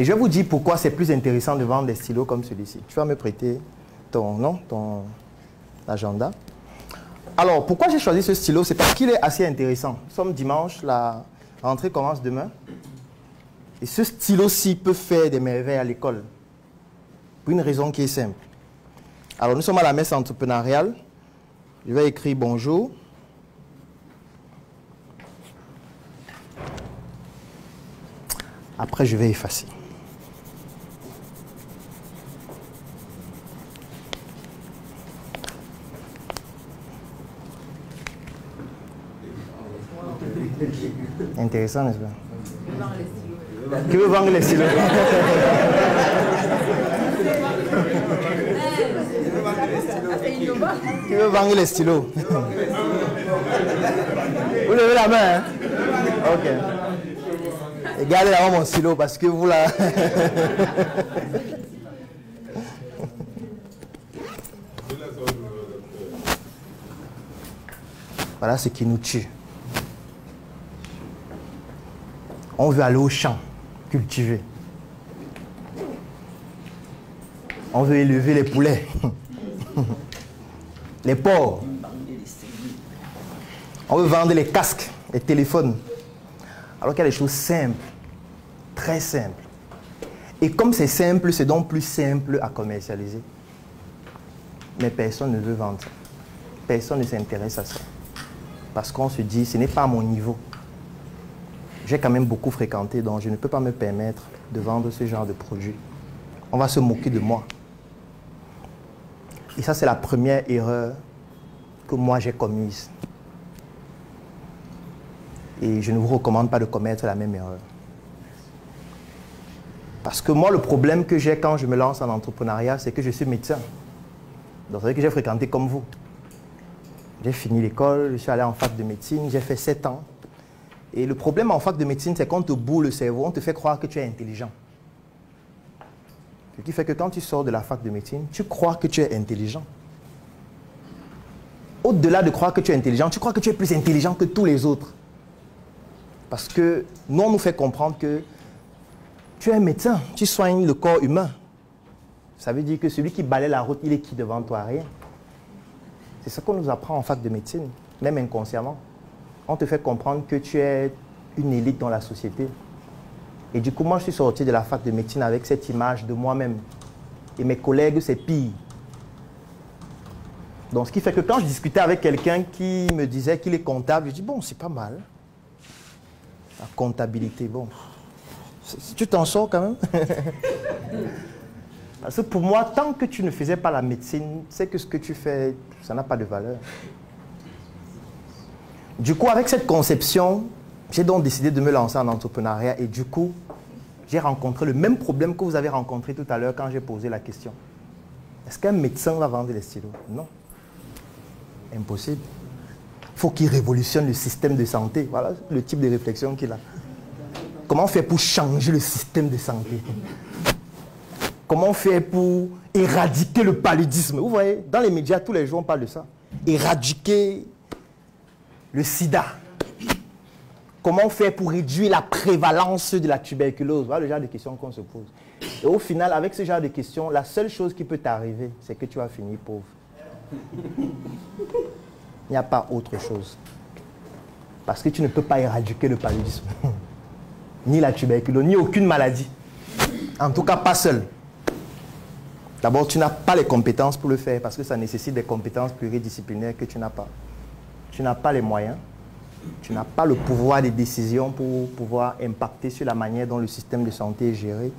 Et je vais vous dire pourquoi c'est plus intéressant de vendre des stylos comme celui-ci. Tu vas me prêter ton agenda. Alors, pourquoi j'ai choisi ce stylo? C'est parce qu'il est assez intéressant. Nous sommes dimanche, la rentrée commence demain. Et ce stylo-ci peut faire des merveilles à l'école. Pour une raison qui est simple. Alors, nous sommes à la messe entrepreneuriale. Je vais écrire bonjour. Après, je vais effacer. Intéressant, n'est-ce pas? Qui veut vendre les stylos? Qui veut vendre les stylos? Vous levez la main, hein? Ok. Et gardez là-haut mon stylo parce que vous là... Voilà ce qui nous tue. On veut aller au champ, cultiver. On veut élever les poulets, les porcs. On veut vendre les casques, les téléphones. Alors qu'il y a des choses simples, très simples. Et comme c'est simple, c'est donc plus simple à commercialiser. Mais personne ne veut vendre ça. Personne ne s'intéresse à ça. Parce qu'on se dit, ce n'est pas à mon niveau. J'ai quand même beaucoup fréquenté, donc je ne peux pas me permettre de vendre ce genre de produit. On va se moquer de moi. Et ça, c'est la première erreur que moi j'ai commise. Et je ne vous recommande pas de commettre la même erreur. Parce que moi, le problème que j'ai quand je me lance en entrepreneuriat, c'est que je suis médecin. Donc, ça veut dire que j'ai fréquenté comme vous. J'ai fini l'école, je suis allé en fac de médecine, j'ai fait 7 ans. Et le problème en fac de médecine, c'est qu'on te bourre le cerveau, on te fait croire que tu es intelligent. Ce qui fait que quand tu sors de la fac de médecine, tu crois que tu es intelligent. Au-delà de croire que tu es intelligent, tu crois que tu es plus intelligent que tous les autres. Parce que nous, on nous fait comprendre que tu es un médecin, tu soignes le corps humain. Ça veut dire que celui qui balaie la route, il est qui devant toi? Rien. C'est ce qu'on nous apprend en fac de médecine, même inconsciemment. On te fait comprendre que tu es une élite dans la société. Et du coup, moi, je suis sorti de la fac de médecine avec cette image de moi-même. Et mes collègues, c'est pire. Donc, ce qui fait que quand je discutais avec quelqu'un qui me disait qu'il est comptable, je dis, bon, c'est pas mal. La comptabilité, bon. Tu t'en sors quand même. Parce que pour moi, tant que tu ne faisais pas la médecine, c'est que ce que tu fais, ça n'a pas de valeur. Du coup, avec cette conception, j'ai donc décidé de me lancer en entrepreneuriat et du coup, j'ai rencontré le même problème que vous avez rencontré tout à l'heure quand j'ai posé la question. Est-ce qu'un médecin va vendre des stylos? Non. Impossible. Il faut qu'il révolutionne le système de santé. Voilà le type de réflexion qu'il a. Comment faire pour changer le système de santé? Comment faire pour éradiquer le paludisme? Vous voyez, dans les médias, tous les jours, on parle de ça. Éradiquer le sida. Comment faire pour réduire la prévalence de la tuberculose? Voilà le genre de questions qu'on se pose. Et au final, avec ce genre de questions, la seule chose qui peut t'arriver, c'est que tu vas finir pauvre. Il n'y a pas autre chose. Parce que tu ne peux pas éradiquer le paludisme. Ni la tuberculose, ni aucune maladie. En tout cas, pas seul. D'abord, tu n'as pas les compétences pour le faire parce que ça nécessite des compétences pluridisciplinaires que tu n'as pas. Tu n'as pas les moyens. Tu n'as pas le pouvoir de décision pour pouvoir impacter sur la manière dont le système de santé est géré.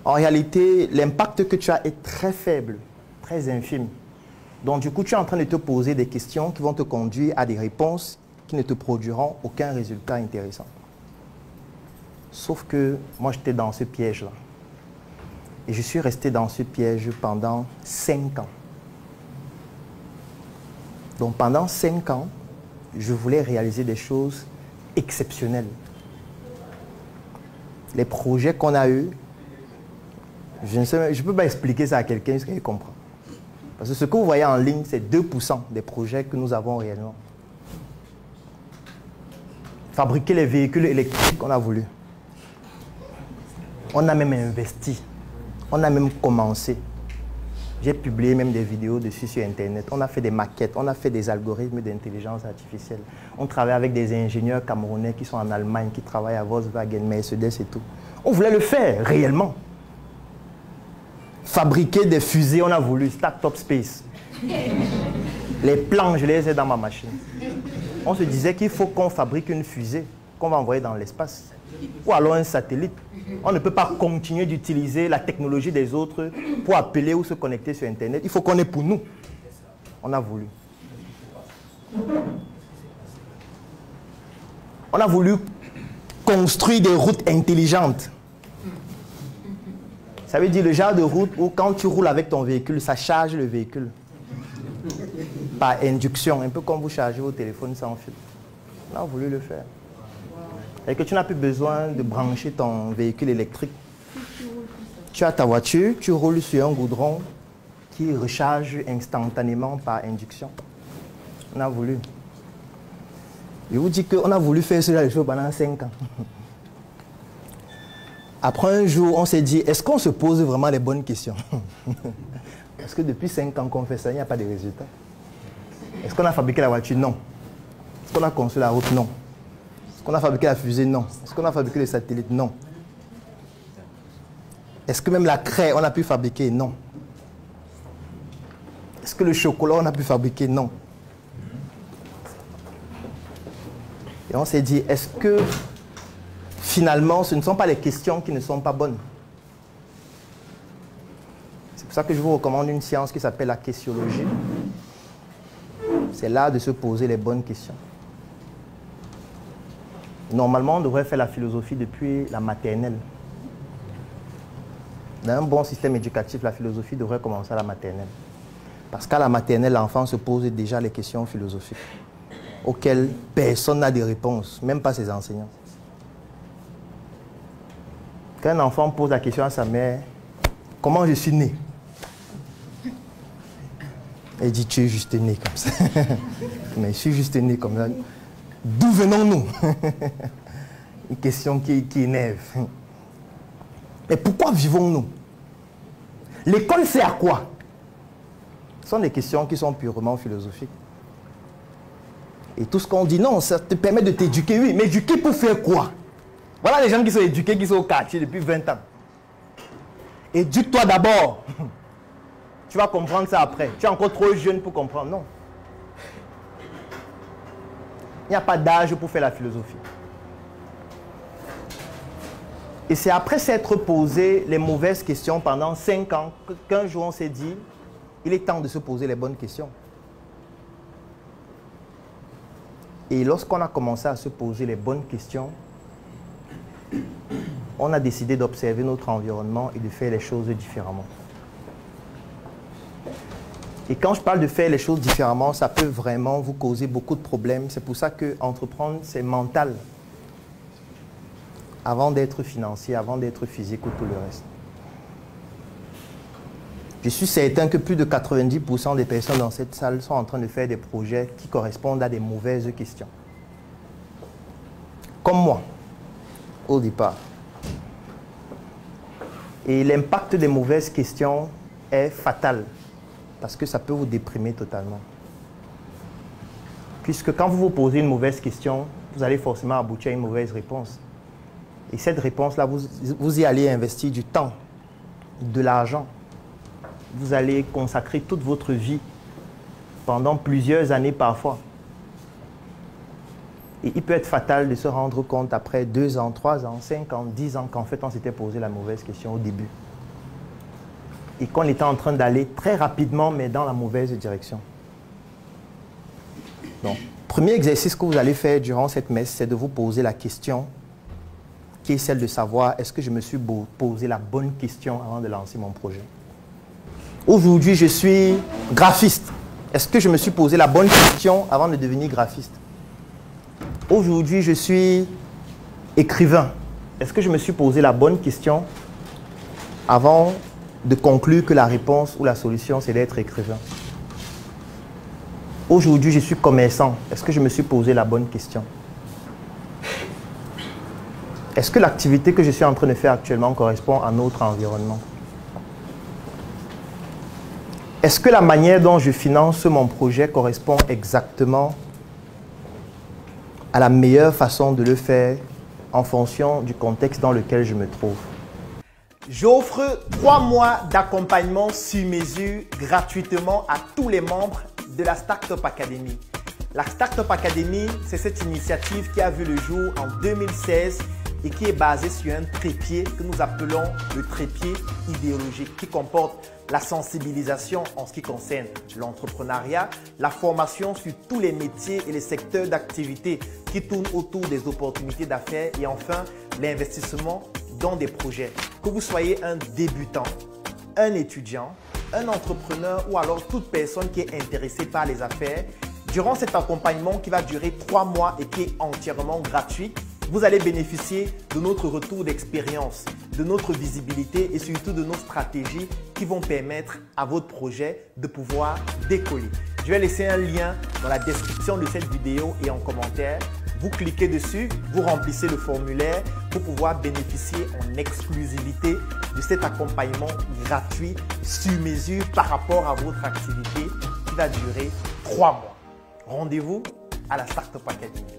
En réalité, l'impact que tu as est très faible, très infime. Donc, du coup, tu es en train de te poser des questions qui vont te conduire à des réponses qui ne te produiront aucun résultat intéressant. Sauf que moi, j'étais dans ce piège-là. Et je suis resté dans ce piège pendant 5 ans. Donc, pendant 5 ans, je voulais réaliser des choses exceptionnelles. Les projets qu'on a eus, je ne peux pas expliquer ça à quelqu'un jusqu'à qu'il comprend. Parce que ce que vous voyez en ligne, c'est 2% des projets que nous avons réellement. Fabriquer les véhicules électriques qu'on a voulu. On a même investi. On a même commencé. J'ai publié même des vidéos dessus sur Internet. On a fait des maquettes, on a fait des algorithmes d'intelligence artificielle. On travaille avec des ingénieurs camerounais qui sont en Allemagne, qui travaillent à Volkswagen, Mercedes et tout. On voulait le faire réellement. Fabriquer des fusées, on a voulu. Start-up Space. Les plans, je les ai dans ma machine. On se disait qu'il faut qu'on fabrique une fusée qu'on va envoyer dans l'espace. Ou alors un satellite. On ne peut pas continuer d'utiliser la technologie des autres pour appeler ou se connecter sur Internet. Il faut qu'on ait pour nous. On a voulu. On a voulu construire des routes intelligentes. Ça veut dire le genre de route où quand tu roules avec ton véhicule, ça charge le véhicule. Par induction, un peu comme vous chargez vos téléphones sans fil. On a voulu le faire. Et que tu n'as plus besoin de brancher ton véhicule électrique. Tu as ta voiture, tu roules sur un goudron qui recharge instantanément par induction. On a voulu. Je vous dis qu'on a voulu faire cela pendant 5 ans. Après un jour, on s'est dit, est-ce qu'on se pose vraiment les bonnes questions? Parce que depuis 5 ans qu'on fait ça, il n'y a pas de résultat. Est-ce qu'on a fabriqué la voiture? Non. Est-ce qu'on a construit la route? Non. Est-ce qu'on a fabriqué la fusée? Non. Est-ce qu'on a fabriqué les satellites? Non. Est-ce que même la craie, on a pu fabriquer? Non. Est-ce que le chocolat, on a pu fabriquer? Non. Et on s'est dit, est-ce que finalement, ce ne sont pas les questions qui ne sont pas bonnes? C'est pour ça que je vous recommande une science qui s'appelle la questiologie. C'est l'art de se poser les bonnes questions. Normalement, on devrait faire la philosophie depuis la maternelle. Dans un bon système éducatif, la philosophie devrait commencer à la maternelle. Parce qu'à la maternelle, l'enfant se pose déjà les questions philosophiques auxquelles personne n'a de réponse, même pas ses enseignants. Quand un enfant pose la question à sa mère, comment je suis né? Elle dit, tu es juste né comme ça. Mais je suis juste né comme ça. D'où venons-nous? Une question qui énerve. Mais pourquoi vivons-nous? L'école sert à quoi? Ce sont des questions qui sont purement philosophiques. Et tout ce qu'on dit, non, ça te permet de t'éduquer. Oui, mais éduquer pour faire quoi? Voilà les gens qui sont éduqués, qui sont au quartier depuis 20 ans. Éduque-toi d'abord. Tu vas comprendre ça après. Tu es encore trop jeune pour comprendre. Non. Il n'y a pas d'âge pour faire la philosophie. Et c'est après s'être posé les mauvaises questions pendant 5 ans qu'un jour on s'est dit, il est temps de se poser les bonnes questions. Et lorsqu'on a commencé à se poser les bonnes questions, on a décidé d'observer notre environnement et de faire les choses différemment. Et quand je parle de faire les choses différemment, ça peut vraiment vous causer beaucoup de problèmes. C'est pour ça que entreprendre, c'est mental. Avant d'être financier, avant d'être physique ou tout le reste. Je suis certain que plus de 90% des personnes dans cette salle sont en train de faire des projets qui correspondent à des mauvaises questions. Comme moi, au départ. Et l'impact des mauvaises questions est fatal. Parce que ça peut vous déprimer totalement. Puisque quand vous vous posez une mauvaise question, vous allez forcément aboutir à une mauvaise réponse. Et cette réponse-là, vous y allez investir du temps, de l'argent. Vous allez consacrer toute votre vie pendant plusieurs années parfois. Et il peut être fatal de se rendre compte après 2 ans, 3 ans, 5 ans, 10 ans qu'en fait on s'était posé la mauvaise question au début. Et qu'on était en train d'aller très rapidement, mais dans la mauvaise direction. Donc, premier exercice que vous allez faire durant cette messe, c'est de vous poser la question qui est celle de savoir, est-ce que je me suis posé la bonne question avant de lancer mon projet? Aujourd'hui, je suis graphiste. Est-ce que je me suis posé la bonne question avant de devenir graphiste? Aujourd'hui, je suis écrivain. Est-ce que je me suis posé la bonne question avant de conclure que la réponse ou la solution, c'est d'être écrivain? Aujourd'hui, je suis commerçant. Est-ce que je me suis posé la bonne question? Est-ce que l'activité que je suis en train de faire actuellement correspond à notre environnement? Est-ce que la manière dont je finance mon projet correspond exactement à la meilleure façon de le faire en fonction du contexte dans lequel je me trouve? J'offre 3 mois d'accompagnement sur mesure gratuitement à tous les membres de la Startup Academy. La Startup Academy, c'est cette initiative qui a vu le jour en 2016 et qui est basée sur un trépied que nous appelons le trépied idéologique, qui comporte la sensibilisation en ce qui concerne l'entrepreneuriat, la formation sur tous les métiers et les secteurs d'activité qui tournent autour des opportunités d'affaires et enfin l'investissement dans des projets. Que vous soyez un débutant, un étudiant, un entrepreneur ou alors toute personne qui est intéressée par les affaires, durant cet accompagnement qui va durer 3 mois et qui est entièrement gratuit, vous allez bénéficier de notre retour d'expérience, de notre visibilité et surtout de nos stratégies qui vont permettre à votre projet de pouvoir décoller. Je vais laisser un lien dans la description de cette vidéo et en commentaire. Vous cliquez dessus, vous remplissez le formulaire pour pouvoir bénéficier en exclusivité de cet accompagnement gratuit sur mesure par rapport à votre activité qui va durer 3 mois. Rendez-vous à la Startup Academy.